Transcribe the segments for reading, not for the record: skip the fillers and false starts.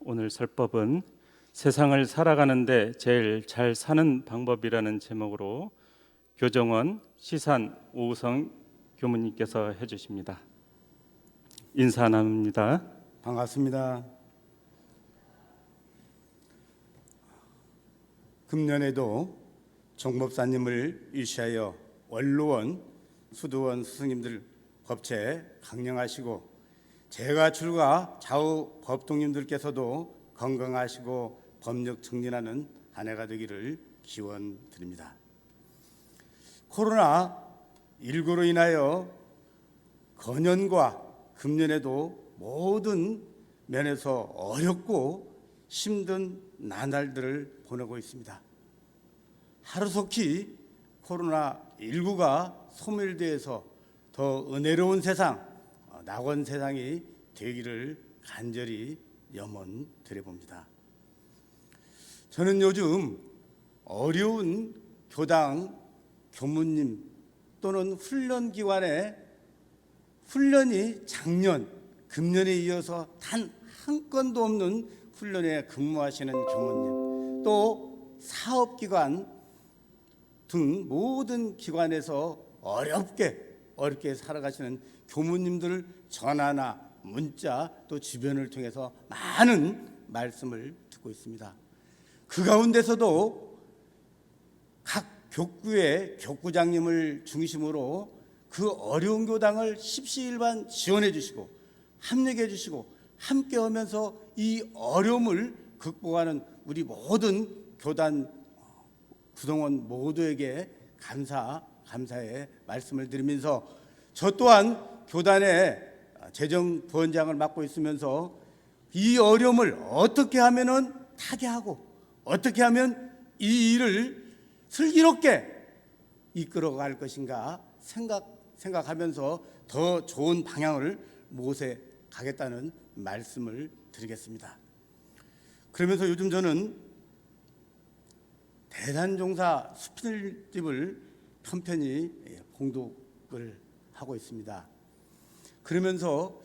오늘 설법은 세상을 살아가는데 제일 잘 사는 방법이라는 제목으로 교정원 시산 오우성 교무님께서 해주십니다. 인사 나눕니다. 반갑습니다. 금년에도 정법사님을 위시하여 원로원, 수도원 스승님들 법체 강령하시고 제가 출가 좌우 법동님들께서도 건강하시고 법력 증진하는 한 해가 되기를 기원드립니다. 코로나19로 인하여 건년과 금년에도 모든 면에서 어렵고 힘든 나날들을 보내고 있습니다. 하루속히 코로나19가 소멸되어서 더 은혜로운 세상, 낙원 세상이 되기를 간절히 염원 드려봅니다. 저는 요즘 어려운 교당 교무님 또는 훈련기관에 훈련이 작년, 금년에 이어서 단 한 건도 없는 훈련에 근무하시는 교무님, 또 사업기관 등 모든 기관에서 어렵게 살아가시는 교무님들 전화나 문자 또 주변을 통해서 많은 말씀을 듣고 있습니다. 그 가운데서도 각 교구의 교구장님을 중심으로 그 어려운 교당을 십시일반 지원해 주시고 합력해 주시고 함께 하면서 이 어려움을 극복하는 우리 모든 교단 구성원 모두에게 감사의 말씀을 드리면서 저 또한 교단의 재정부원장을 맡고 있으면서 이 어려움을 어떻게 하면은 타개하고 어떻게 하면 이 일을 슬기롭게 이끌어갈 것인가 생각하면서 더 좋은 방향을 모색하겠다는 말씀을 드리겠습니다. 그러면서 요즘 저는 대단종사 수필집을 편편히 봉독을 하고 있습니다. 그러면서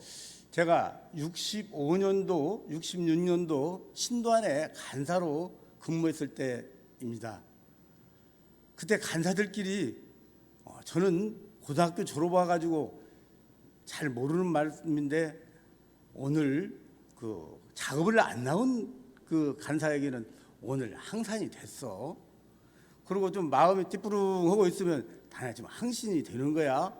제가 65년도, 66년도 신도안에 간사로 근무했을 때입니다. 그때 간사들끼리 저는 고등학교 졸업해가지고 잘 모르는 말씀인데 오늘 그 작업을 안 나온 그 간사에게는 오늘 항산이 됐어. 그리고 좀 마음이 찌뿌릉하고 있으면 다나 지금 항신이 되는 거야.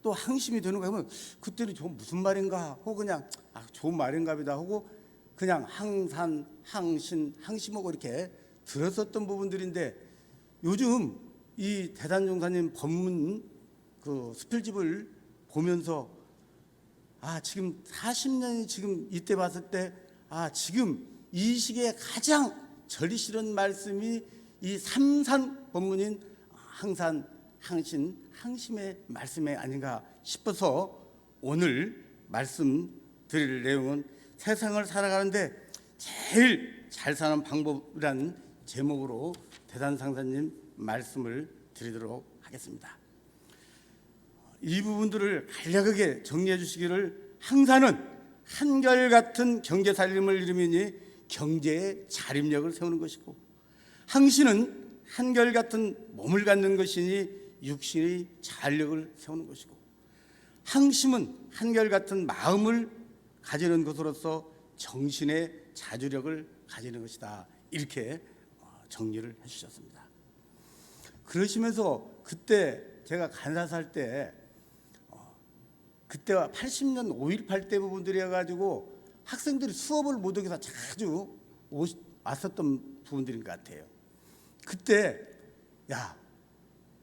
또 항심이 되는 거야. 하면 그때는 저 무슨 말인가 하고 그냥 좋은 말인가 보다 하고 그냥 항산, 항신, 항심하고 이렇게 들었었던 부분들인데 요즘 이 대단종사님 법문 그 수필집을 보면서 지금 40년이 지금 이때 봤을 때 지금 이 시기에 가장 절이 싫은 말씀이 이 삼산 법문인 항산, 항신, 항심의 말씀이 아닌가 싶어서 오늘 말씀드릴 내용은 세상을 살아가는데 제일 잘 사는 방법이라는 제목으로 대단상사님 말씀을 드리도록 하겠습니다. 이 부분들을 간략하게 정리해 주시기를 항산은 한결같은 경제살림을 이루미니 경제의 자립력을 세우는 것이고 항신은 한결같은 몸을 갖는 것이니 육신의 자력을 세우는 것이고 항심은 한결같은 마음을 가지는 것으로서 정신의 자주력을 가지는 것이다. 이렇게 정리를 해주셨습니다. 그러시면서 그때 제가 간사 살 때 그때와 80년 5.18 때 부분들이어가지고 학생들이 수업을 못 오게 해서 자주 왔었던 부분들인 것 같아요. 그때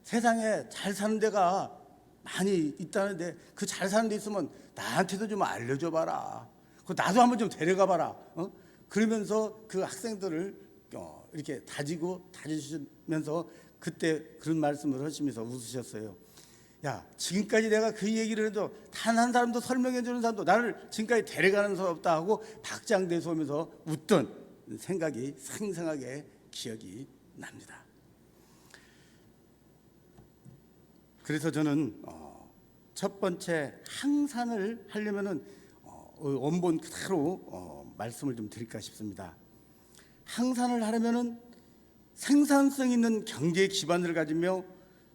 세상에 잘 사는 데가 많이 있다는데 그 잘 사는 데 있으면 나한테도 좀 알려줘 봐라. 나도 한번 좀 데려가 봐라. 그러면서 그 학생들을 이렇게 다지시면서 그때 그런 말씀을 하시면서 웃으셨어요. 지금까지 내가 그 얘기를 해도 단 한 사람도 설명해 주는 사람도 나를 지금까지 데려가는 사람 없다 하고 박장대소하면서 웃던 생각이 생생하게 기억이 납니다. 그래서 저는 첫 번째 항산을 하려면은 원본 그대로 말씀을 좀 드릴까 싶습니다. 항산을 하려면은 생산성 있는 경제 기반을 가지며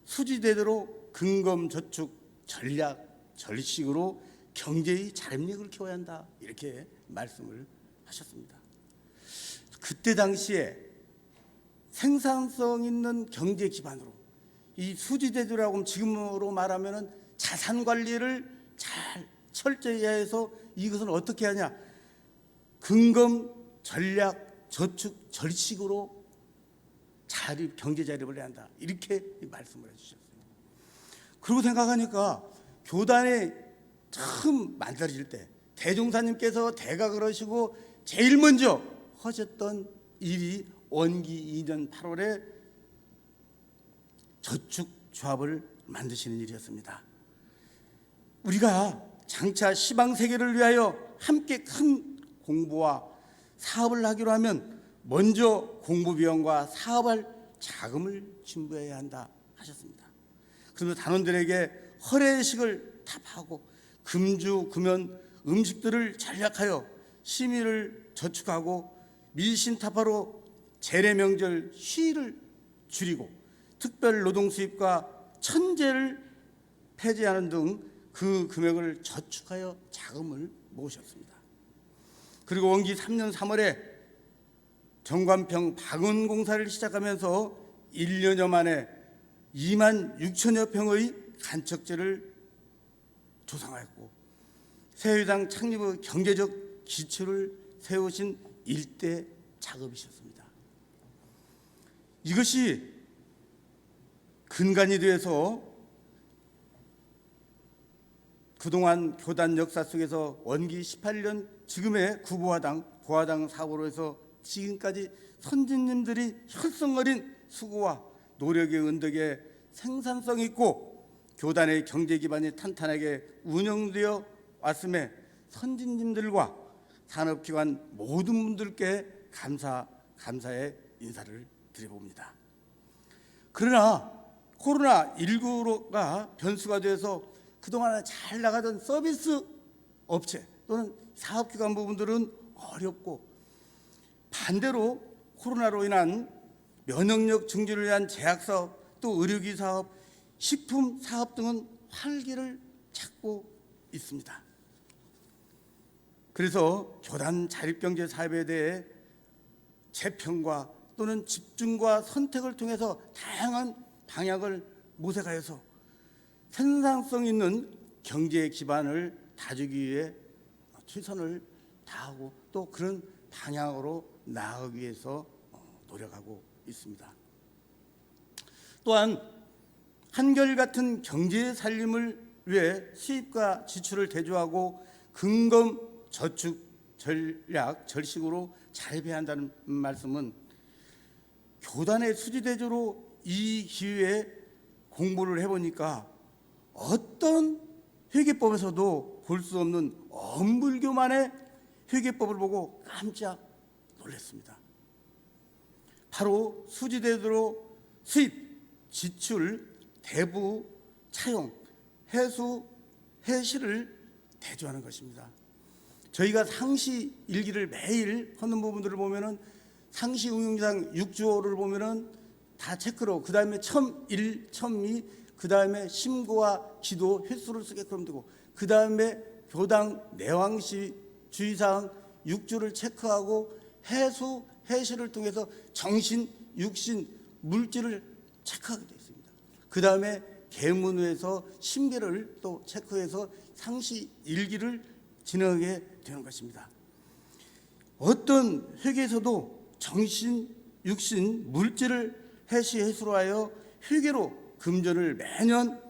수지대대로 근검저축 전략 절식으로 경제의 자립력을 키워야 한다, 이렇게 말씀을 하셨습니다. 그때 당시에 생산성 있는 경제 기반으로 이 수지대주라고 하면 지금으로 말하면은 자산 관리를 잘 철저히 해서 이것을 어떻게 하냐, 근검 전략 저축 절식으로 자립 경제 자립을 해야 한다, 이렇게 말씀을 해주셨어요. 그리고 생각하니까 교단에 처음 만들어질 때 대종사님께서 대각을 하시고 제일 먼저 하셨던 일이 원기 2년 8월에 저축조합을 만드시는 일이었습니다. 우리가 장차 시방세계를 위하여 함께 큰 공부와 사업을 하기로 하면 먼저 공부비용과 사업할 자금을 준비해야 한다 하셨습니다. 그래서 단원들에게 허례식을 답하고 금주, 금연, 음식들을 전략하여 심의를 저축하고 밀신타파로 재래명절 휴일을 줄이고 특별 노동 수입과 천제를 폐지하는 등 그 금액을 저축하여 자금을 모으셨습니다. 그리고 원기 3년 3월에 정관평 박은공사를 시작하면서 1년여 만에 2만 6천여 평의 간척지를 조성하였고 새회당 창립의 경제적 기초를 세우신 일대 작업이셨습니다. 이것이 근간이 되어서 그동안 교단 역사 속에서 원기 18년 지금의 구보화당 사고로 해서 지금까지 선진님들이 혈성어린 수고와 노력의 은덕에 생산성 있고 교단의 경제 기반이 탄탄하게 운영되어 왔음에 선진님들과 산업기관 모든 분들께 감사의 인사를 드려봅니다. 그러나 코로나19가 변수가 되어서 그동안 잘 나가던 서비스 업체 또는 사업기관 부분들은 어렵고, 반대로 코로나로 인한 면역력 증진을 위한 제약사업, 또 의료기 사업, 식품 사업 등은 활기를 찾고 있습니다. 그래서 교단 자립경제 사업에 대해 재평과 또는 집중과 선택을 통해서 다양한 방향을 모색하여서 생산성 있는 경제 기반을 다지기 위해 최선을 다하고 또 그런 방향으로 나아가기 위해서 노력하고 있습니다. 또한 한결같은 경제 살림을 위해 수입과 지출을 대조하고 근검 저축 전략 절식으로 자립해야 한다는 말씀은 교단의 수지대조로 이 기회에 공부를 해보니까 어떤 회계법에서도 볼 수 없는 엄불교만의 회계법을 보고 깜짝 놀랐습니다. 바로 수지대조로 수입, 지출, 대부, 차용, 해수, 해시를 대조하는 것입니다. 저희가 상시 일기를 매일 하는 부분들을 보면은 상시 운용상 6조를 보면은 다 체크로, 그 다음에 첨1, 첨2, 그 다음에 심고와 기도 횟수를 쓰게끔 되고, 그 다음에 교당 내왕시 주의사항 6조를 체크하고 해수, 해시를 통해서 정신, 육신, 물질을 체크하게 되어 있습니다. 그 다음에 계문에서 심계를 또 체크해서 상시 일기를 진행하게 되는 것입니다. 어떤 회계에서도 정신, 육신, 물질을 해시, 해수로 하여 회계로 금전을 매년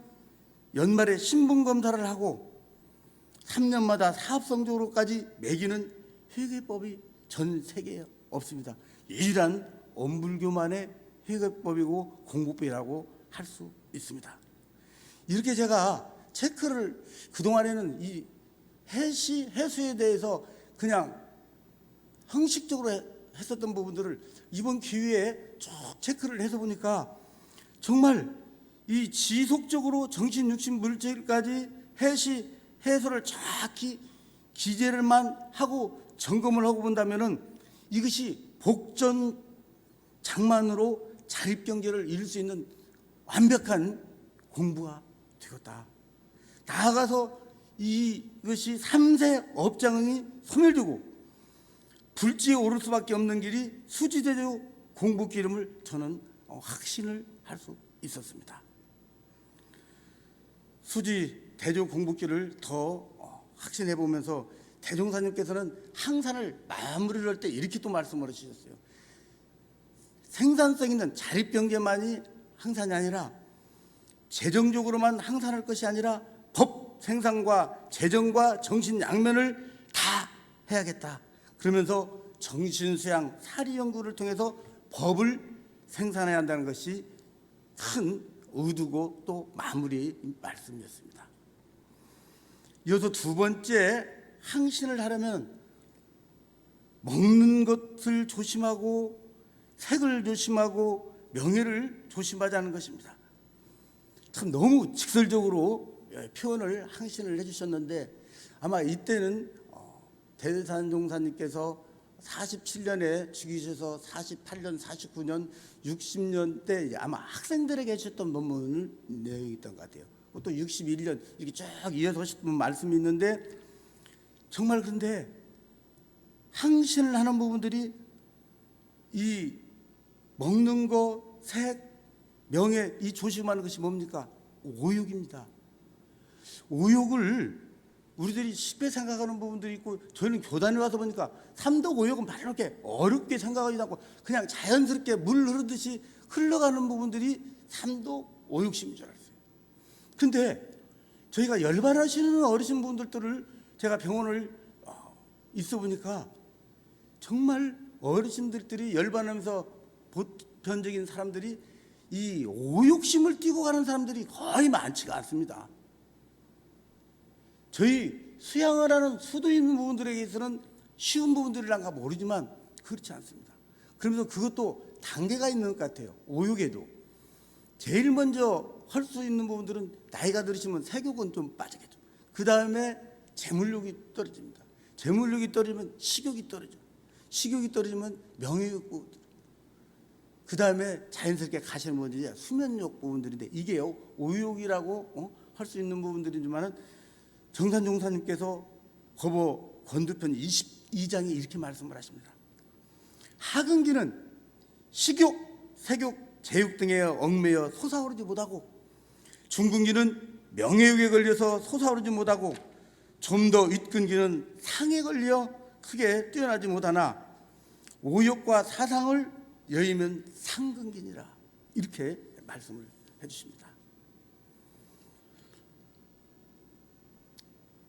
연말에 신분검사를 하고 3년마다 사업성적으로까지 매기는 회계법이 전 세계에 없습니다. 유일한 엄불교만의 회계법이고 공부법이라고 할 수 있습니다. 이렇게 제가 체크를, 그동안에는 이 해시, 해수에 대해서 그냥 형식적으로 했었던 부분들을 이번 기회에 쭉 체크를 해서 보니까 정말 이 지속적으로 정신, 육신, 물질까지 해시, 해소를 정확히 기재를만 하고 점검을 하고 본다면은 이것이 복전 장만으로 자립경제를 이룰 수 있는 완벽한 공부가 되겠다. 나아가서 이것이 3세 업장이 소멸되고 불지에 오를 수밖에 없는 길이 수지대조 공부기름을 저는 확신을 할 수 있었습니다. 수지대조 공부기를 더 확신해 보면서 대종사님께서는 항산을 마무리를 할 때 이렇게 또 말씀을 하셨어요. 생산성 있는 자립경제만이 항산이 아니라 재정적으로만 항산할 것이 아니라 법 생산과 재정과 정신 양면을 다 해야겠다. 그러면서 정신수양 사리연구를 통해서 법을 생산해야 한다는 것이 큰 의도고 또 마무리 말씀이었습니다. 이어서 두 번째, 항신을 하려면 먹는 것을 조심하고 색을 조심하고 명예를 조심하자는 것입니다. 참 너무 직설적으로 표현을 항신을 해주셨는데 아마 이때는 대산종사님께서 47년에 죽이셔서 48년, 49년, 60년 때 아마 학생들에게 하셨던 논문 내용이었던 것 같아요. 또 61년 이렇게 쭉 이어서 하셨던 말씀이 있는데 정말 그런데 항신을 하는 부분들이 이 먹는 거, 색, 명예 이 조심하는 것이 뭡니까? 오욕입니다. 오욕을 우리들이 쉽게 생각하는 부분들이 있고 저희는 교단에 와서 보니까 삼독 오욕은 바로 이렇게 어렵게 생각하지 않고 그냥 자연스럽게 물 흐르듯이 흘러가는 부분들이 삼독 오욕심인 줄 알았어요. 근데 저희가 열반하시는 어르신 분들을 제가 병원을 있어 보니까 정말 어르신들이 열반하면서 보편적인 사람들이 이 오욕심을 띠고 가는 사람들이 거의 많지가 않습니다. 저희 수양을 하는 수도 있는 부분들에게서는 쉬운 부분들이란가 모르지만 그렇지 않습니다. 그러면서 그것도 단계가 있는 것 같아요. 오욕에도 제일 먼저 할 수 있는 부분들은 나이가 들으시면 색욕은 좀 빠지겠죠. 그 다음에 재물욕이 떨어집니다. 재물욕이 떨어지면 식욕이 떨어져. 식욕이 떨어지면 명예욕, 그 다음에 자연스럽게 가시는 부분들이 수면욕 부분들인데 이게요 오욕이라고 할 수 있는 부분들이지만은 정산종사님께서 법어 권두편 22장에 이렇게 말씀을 하십니다. 하근기는 식욕, 색욕, 제욕 등에 얽매여 솟아오르지 못하고 중근기는 명예욕에 걸려서 솟아오르지 못하고 좀 더 윗근기는 상에 걸려 크게 뛰어나지 못하나 오욕과 사상을 여의면 상근기니라 이렇게 말씀을 해주십니다.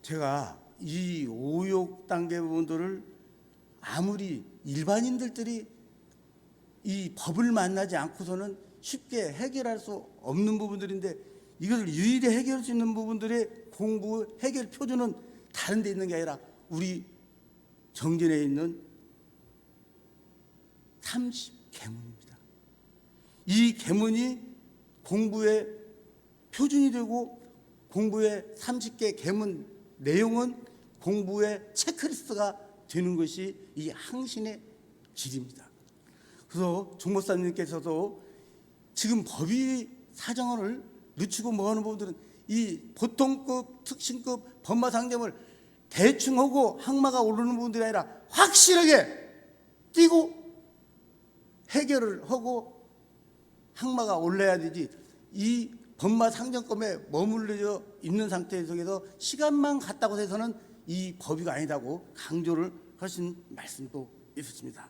제가 이 오욕 단계 부분들을 아무리 일반인들이 이 법을 만나지 않고서는 쉽게 해결할 수 없는 부분들인데 이것을 유일히 해결할 수 있는 부분들의 공부 해결 표준은 다른 데 있는 게 아니라 우리 정진에 있는 30계문입니다. 이 계문이 공부의 표준이 되고 공부의 30개 계문 내용은 공부의 체크리스트가 되는 것이 이 항신의 길입니다. 그래서 종목사님께서도 지금 법의 사정을 늦추고 뭐하는 부분들은 이 보통급, 특신급 법마 상점을 대충 하고 항마가 오르는 부분들이 아니라 확실하게 띄고 해결을 하고 항마가 올라야 되지 이 법마 상정법에 머물러 있는 상태 속에서 시간만 갔다고 해서는 이 법이가 아니다고 강조를 하신 말씀도 있었습니다.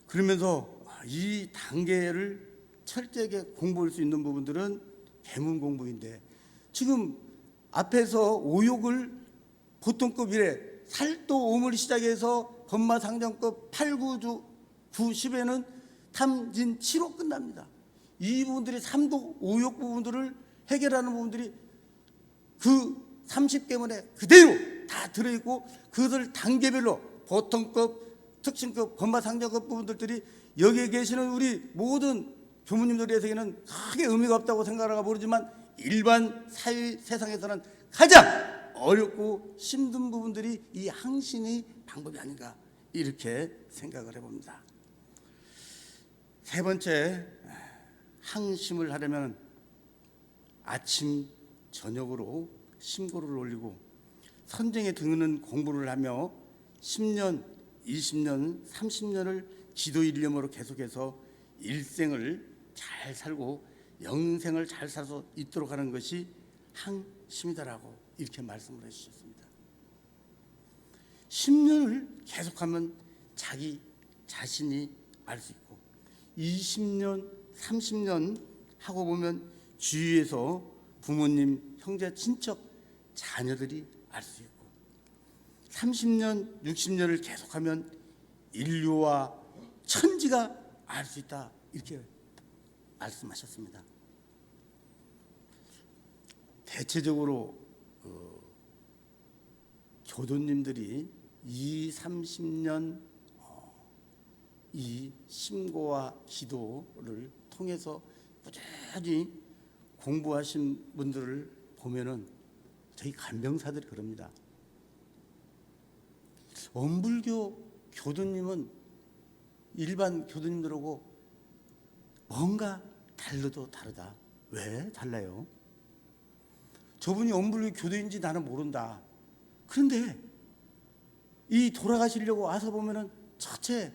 그러면서 이 단계를 철저하게 공부할 수 있는 부분들은 계문 공부인데 지금 앞에서 오욕을 보통급 1에 살도 오물 시작해서 법마 상정급 8, 9, 9, 10에는 탐진 7호 끝납니다. 이 부분들이 3도 오욕 부분들을 해결하는 부분들이 그 30계문에 그대로 다 들어있고 그것을 단계별로 보통급, 특징급, 법마 상정급 부분들이 여기에 계시는 우리 모든 교무님들에게는 크게 의미가 없다고 생각하고 모르지만 일반 사회 세상에서는 가장 어렵고 힘든 부분들이 이 항심이 방법이 아닌가 이렇게 생각을 해봅니다. 세 번째, 항심을 하려면 아침 저녁으로 심고를 올리고 선쟁에 드는 공부를 하며 10년, 20년, 30년을 기도 일념으로 계속해서 일생을 잘 살고 영생을 잘 살수 있도록 하는 것이 항심이다라고 이렇게 말씀을 해주셨습니다. 10년을 계속하면 자기 자신이 알 수 있고 20년, 30년 하고 보면 주위에서 부모님, 형제, 친척, 자녀들이 알 수 있고 30년, 60년을 계속하면 인류와 천지가 알 수 있다 이렇게 말씀하셨습니다. 대체적으로 교도님들이 30년 이 심고와 기도를 통해서 꾸준히 공부하신 분들을 보면은 저희 간병사들이 그럽니다. 엄불교 교도님은 일반 교도님들하고 뭔가 달라도 다르다. 왜 달라요? 저분이 엄불교 교도인지 나는 모른다. 그런데 이 돌아가시려고 와서 보면은 첫째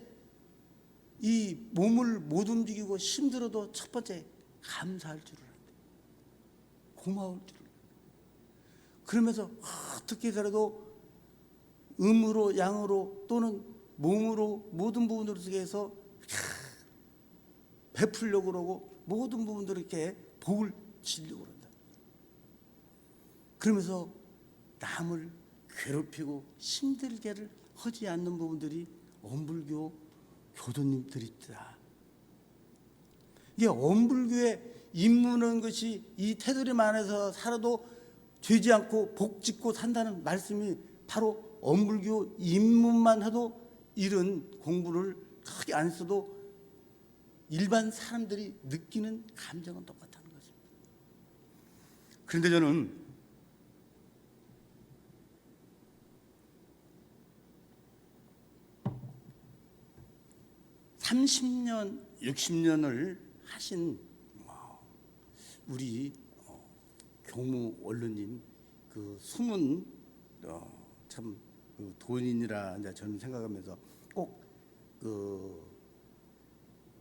이 몸을 못 움직이고 힘들어도 첫 번째 감사할 줄을 안다. 고마울 줄을. 그러면서 어떻게 해서라도 음으로 양으로 또는 몸으로 모든 부분으로 해서 베풀려고 그러고 모든 부분들을 이렇게 복을 지려고 그런다. 그러면서 남을 괴롭히고 힘들게를 하지 않는 부분들이 엄불교 교도님들이다. 이게 엄불교에 입문한 것이 이 테두리 안에서 살아도 죄지 않고 복 짓고 산다는 말씀이 바로 엄불교 입문만 해도 이런 공부를 크게 안 써도 일반 사람들이 느끼는 감정은 똑같다는 것입니다. 그런데 저는 30년, 60년을 하신 우리 교무 원로님 그 숨은 참 그 도인이라 이제 저는 생각하면서 꼭 그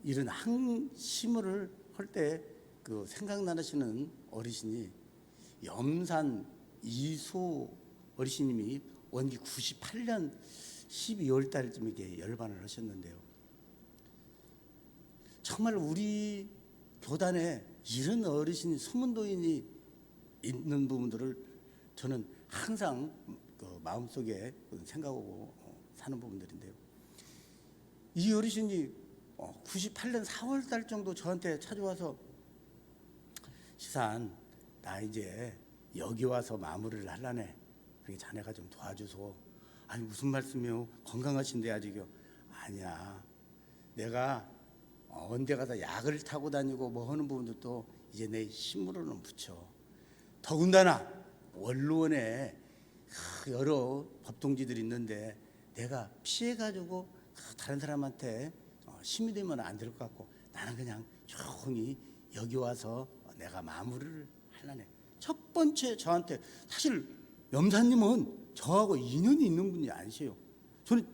이런 항심을 할 때 그 생각나시는 어르신이 염산 이소 어르신님이 원기 98년 12월 달쯤에 이렇게 열반을 하셨는데요. 정말 우리 교단에 이런 어르신이 숨은 도인이 있는 부분들을 저는 항상 그 마음속에 생각하고 사는 부분들인데요. 이 어르신이 98년 4월 달 정도 저한테 찾아와서 시산 나 이제 여기 와서 마무리를 하려네. 그게 자네가 좀 도와줘서. 아니 무슨 말씀이요? 건강하신데 아직요. 아니야. 내가 언제 가서 약을 타고 다니고 뭐 하는 부분들도 이제 내 힘으로는 붙여. 더군다나 원로원에 여러 법동지들이 있는데 내가 피해가지고 다른 사람한테 힘이 되면 안 될 것 같고 나는 그냥 조용히 여기 와서 내가 마무리를 하려네. 첫 번째 저한테 사실 염사님은 저하고 인연이 있는 분이 아니세요. 저는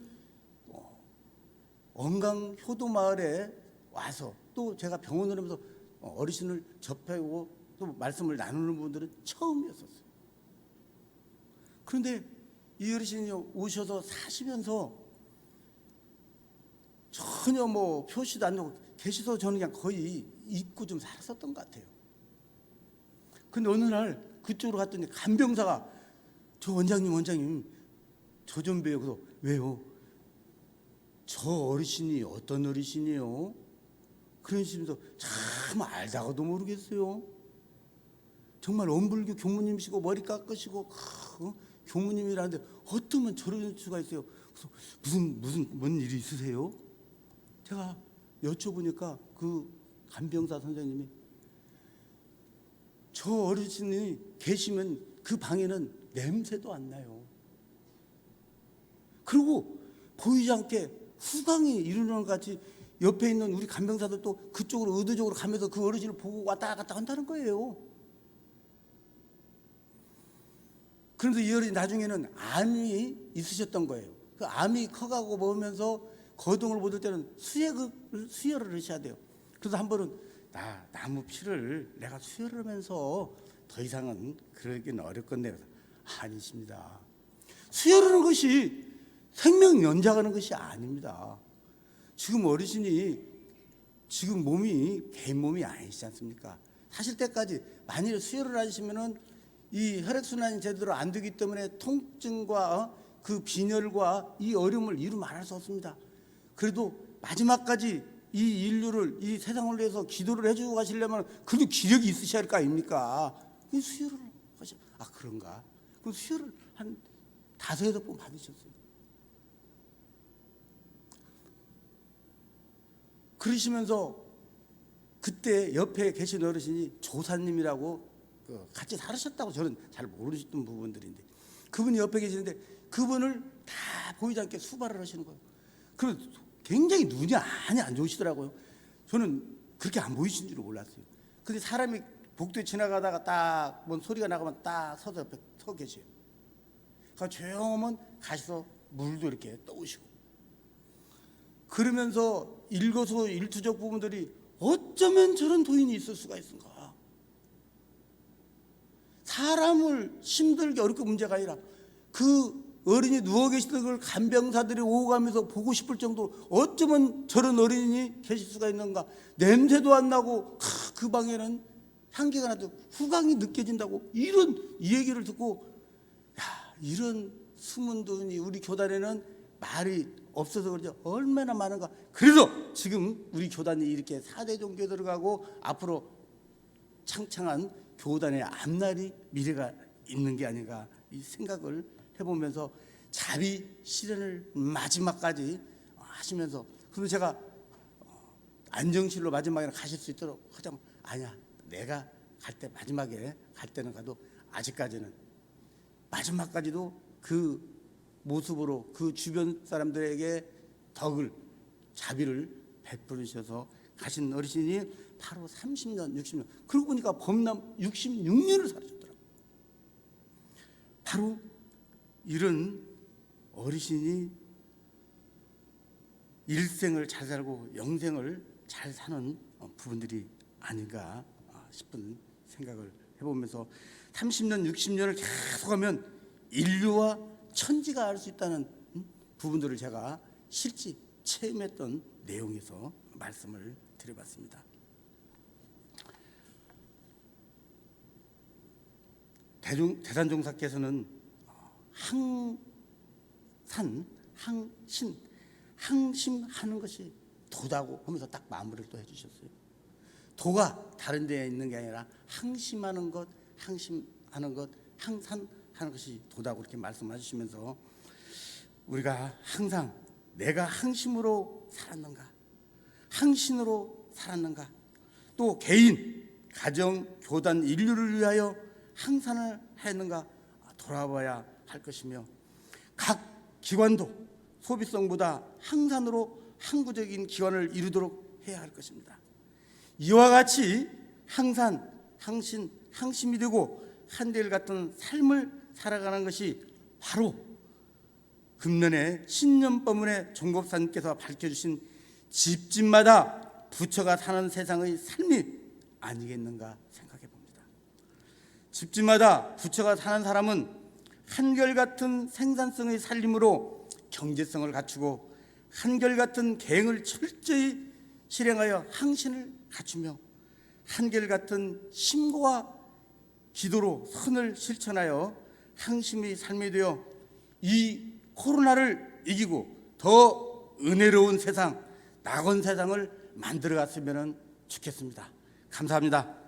언강 효도 마을에 와서 또 제가 병원을 하면서 어르신을 접하고 또 말씀을 나누는 분들은 처음이었었어요. 그런데 이 어르신이 오셔서 사시면서 전혀 뭐 표시도 안 나고 계셔서 저는 그냥 거의 잊고 좀 살았었던 것 같아요. 근데 어느 날 그쪽으로 갔더니 간병사가 저 원장님 저 좀 봬요. 그래서 왜요? 저 어르신이 어떤 어르신이에요? 그러시면서 참 알다가도 모르겠어요. 정말 엄불교 교무님이시고 머리 깎으시고 교무님이라는데 어쩌면 저럴 수가 있어요. 그래서 뭔 일이 있으세요? 제가 여쭤보니까 그 간병사 선생님이 저 어르신이 계시면 그 방에는 냄새도 안 나요. 그리고 보이지 않게 후광이 이루는 것 같이 옆에 있는 우리 간병사들도 그쪽으로 의도적으로 가면서 그 어르신을 보고 왔다 갔다 한다는 거예요. 그런데 이 어르신 나중에는 암이 있으셨던 거예요. 그 암이 커가고 보면서 거동을 못 할 때는 수혈을 하셔야 돼요. 그래서 한 번은 나무 피를 내가 수혈을 하면서 더 이상은 그러기는 어렵겠네요. 아니십니다. 수혈하는 것이 생명 연장하는 것이 아닙니다. 지금 어르신이 지금 몸이 개인 몸이 아니지 않습니까? 사실 때까지 만일 수혈을 하시면은 이 혈액순환이 제대로 안 되기 때문에 통증과 그 빈혈과 이 어려움을 이루 말할 수 없습니다. 그래도 마지막까지 이 인류를 이 세상을 위해서 기도를 해주고 가시려면 그래도 기력이 있으셔야 할 거 아닙니까? 수혈을 하셔. 그런가? 그럼 수혈을 한 5-6번 받으셨어요. 그러시면서 그때 옆에 계신 어르신이 조사님이라고 같이 살으셨다고 저는 잘 모르셨던 부분들인데 그분이 옆에 계시는데 그분을 다 보이지 않게 수발을 하시는 거예요. 그리고 굉장히 눈이 많이 안 좋으시더라고요. 저는 그렇게 안 보이신 줄 몰랐어요. 근데 사람이 복도에 지나가다가 딱 뭔 소리가 나가면 딱 서서 옆에 서 계세요. 그러니까 조용하면 가셔서 물도 이렇게 떠오시고 그러면서 일거수일투족 부분들이 어쩌면 저런 도인이 있을 수가 있는가. 사람을 힘들게 어렵게 문제가 아니라 그 어린이 누워 계시던 걸 간병사들이 오고 가면서 보고 싶을 정도로 어쩌면 저런 어린이 계실 수가 있는가. 냄새도 안 나고 그 방에는 향기가 나도 후광이 느껴진다고 이런 이 얘기를 듣고 이런 숨은 도인이 우리 교단에는 말이 없어서 그러죠. 얼마나 많은가. 그래서 지금 우리 교단이 이렇게 4대 종교 들어가고 앞으로 창창한 교단의 앞날이 미래가 있는 게 아닌가 이 생각을 해보면서 자비 실현을 마지막까지 하시면서 그래서 제가 안정실로 마지막에 가실 수 있도록 하자면 아니야 내가 갈 때 마지막에 갈 때는 가도 아직까지는 마지막까지도 그 모습으로 그 주변 사람들에게 덕을 자비를 베풀으셔서 가신 어르신이 바로 30년 60년 그러고 보니까 범람 66년을 살으셨더라고요. 바로 이런 어르신이 일생을 잘 살고 영생을 잘 사는 부분들이 아닌가 싶은 생각을 해보면서 30년 60년을 계속하면 인류와 천지가 알 수 있다는 부분들을 제가 실제 체험했던 내용에서 말씀을 드려봤습니다. 대산종사께서는 항심하는 것이 도다고 하면서 딱 마무리를 또 해주셨어요. 도가 다른 데에 있는 게 아니라 항심하는 것, 항산하는 것이 도다고 그렇게 말씀해 주시면서 우리가 항상 내가 항심으로 살았는가, 항신으로 살았는가, 또 개인, 가정, 교단, 인류를 위하여 항산을 했는가 돌아봐야 할 것이며 각 기관도 소비성보다 항산으로 항구적인 기관을 이루도록 해야 할 것입니다. 이와 같이 항산, 항신, 항심이 되고 한결같은 삶을 살아가는 것이 바로 금년의 신년법문의 종법사님께서 밝혀주신 집집마다 부처가 사는 세상의 삶이 아니겠는가 생각해 봅니다. 집집마다 부처가 사는 사람은 한결같은 생산성의 살림으로 경제성을 갖추고 한결같은 계행을 철저히 실행하여 항신을 갖추며 한결같은 심고와 기도로 선을 실천하여 항심의 삶이 되어 이 코로나를 이기고 더 은혜로운 세상, 낙원 세상을 만들어 갔으면 좋겠습니다. 감사합니다.